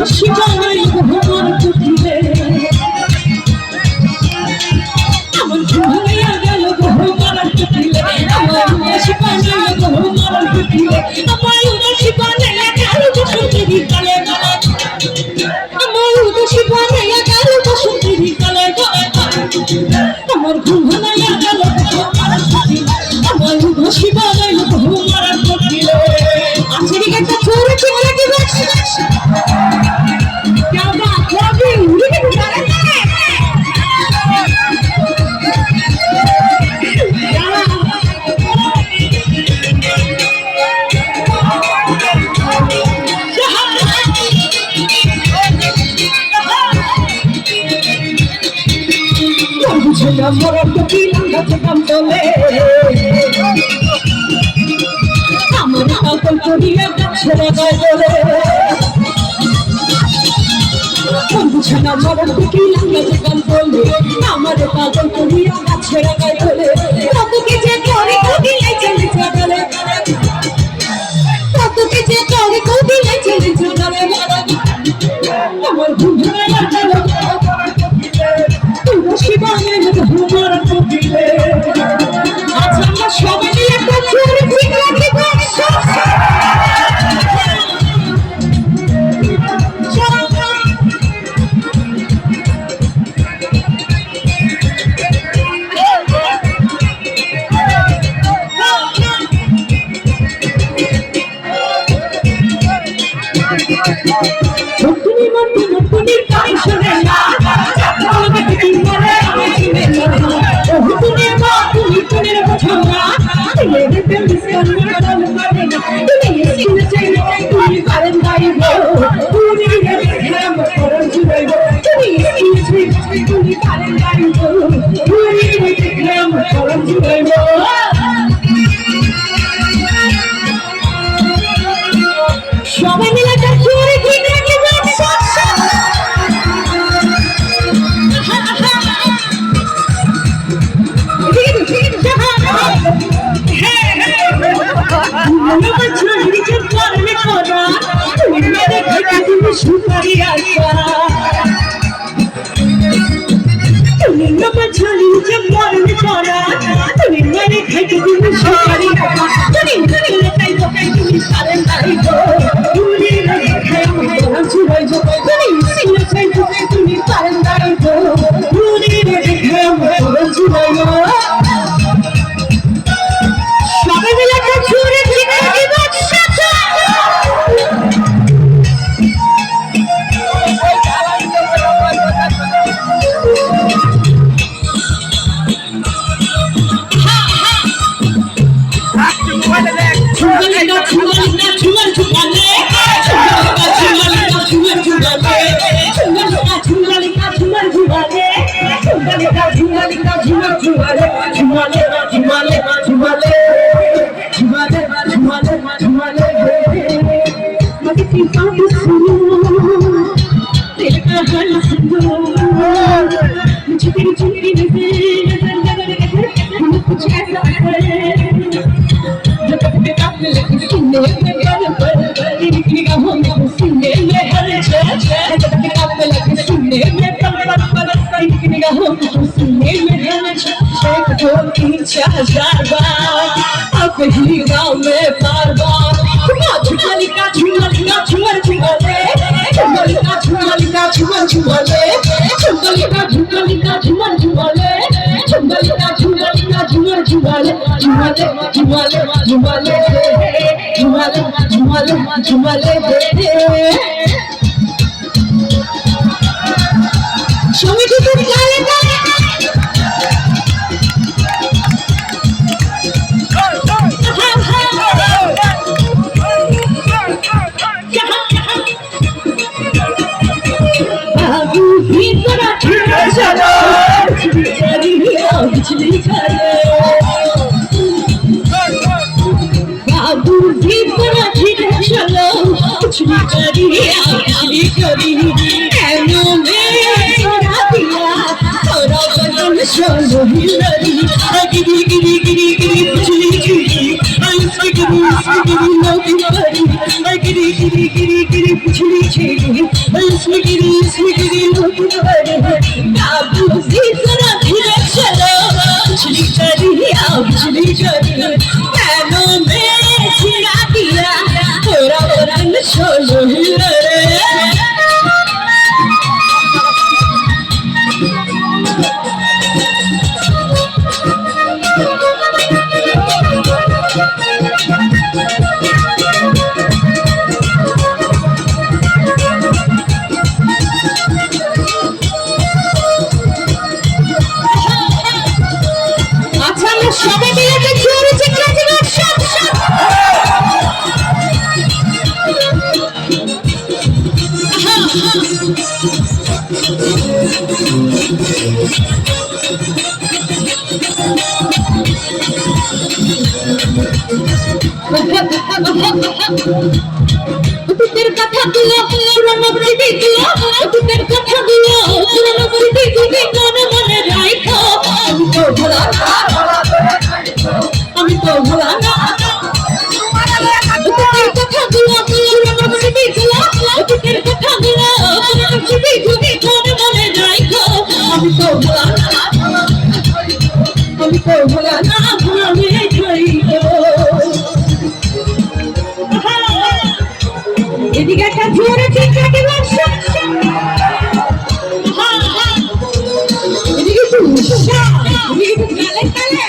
শিবানাই ভ্রমণ কুটিলে আমার ঘুমাইয়া গেল ভ্রমণ কুটিলে আমার শিবানাই ভ্রমণ কুটিলে আমার শিবানাই গেল বসন্তের কালে আমার শিবানাই গেল বসন্তের কালে আমার ঘুমাইয়া গেল ভ্রমণ কুটিলে আমার শিবানাই ভ্রমণ কুটিলে আজকে একটা ছোট ছোট দিবস क्या बात है अभी उड़ी के गुजारा है मुझे ना मरो तो की लंगा से कम चले हमारा पागल कोडिया छड़ा गए बोले বুঝানা মরণ কি লাগে যে গান বলে আমার পাগল করিয়া গাছে রাখাই বলে কতকে যে করে কবি লাই চলে চলে কতকে যে করে কবি লাই চলে চলে আমার ঘুমনা গেল তুই শিবানে ঘুমার কবিলে আচ্ছা আমরা সবাই মিলে একটা জোরে ঠিক লাগে সবাই মিলে একটা জোরে ঠিক রাখি সুপারি আশা তুমি নবার ছড়ি যে মরণ করা তুমি মেরে খাইতে তুমি সুপারি আশা তুমি তুমি খাই তো খাই তুমি সালেন খাইতো তুমি মেরে খাই মরণ ছড়াই তো তুমি সিলে খাই তো তুমি সালেন খাইতো তুমি মেরে খাই মরণ ছড়াই সবাই মিলে একটা জোরে ঠিক রাখি বাচ্চা अब ही गाँव में बार बार झुमलिका झुमलिका झुमर झुमले झुमलिका झुमलिका झुमर झुमले झुमलिका झुमलिका झुमर झुमले झुमलिका झुमलिका झुमर झुमले झुमले झुमले झुमले झुमले झुमले झुमले সমিতি তুমি গালে গালে बाबू भी बड़ा ठीक चलो कुछ भी करी एनो में सोना दिया थोड़ा बदल चलो हिलरी गिरी गिरी गिरी गिरी पिछली गिरी आइसकी गिरी लोगी परी गिरी गिरी गिरी गिरी पिछली गिरी स्वीटी लुट बड़े काबू सी जरा धीरे चलो बिजली चली कैनो में छिड़ा दिया थोड़ा रंग छोड़ो रे সবাই মিলে জোরে চিৎকার দিন সব অতীতের কথাগুলো পুরনো স্মৃতিগুলো অতীতের কথাগুলো পুরনো স্মৃতিগুলো মনে মনে রাখো আমি তো ভোলা না অতীতের কথাগুলো পুরনো স্মৃতিগুলো অতীতের কথাগুলো পুরনো স্মৃতিগুলো মনে মনে রাখো আমি তো ভোলা না ভুলে যাইও এদিকে একটা জোরে চিৎকার দিন এদিকে তো গালে গালে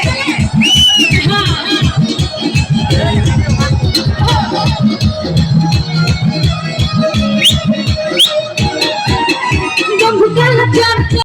বন্ধু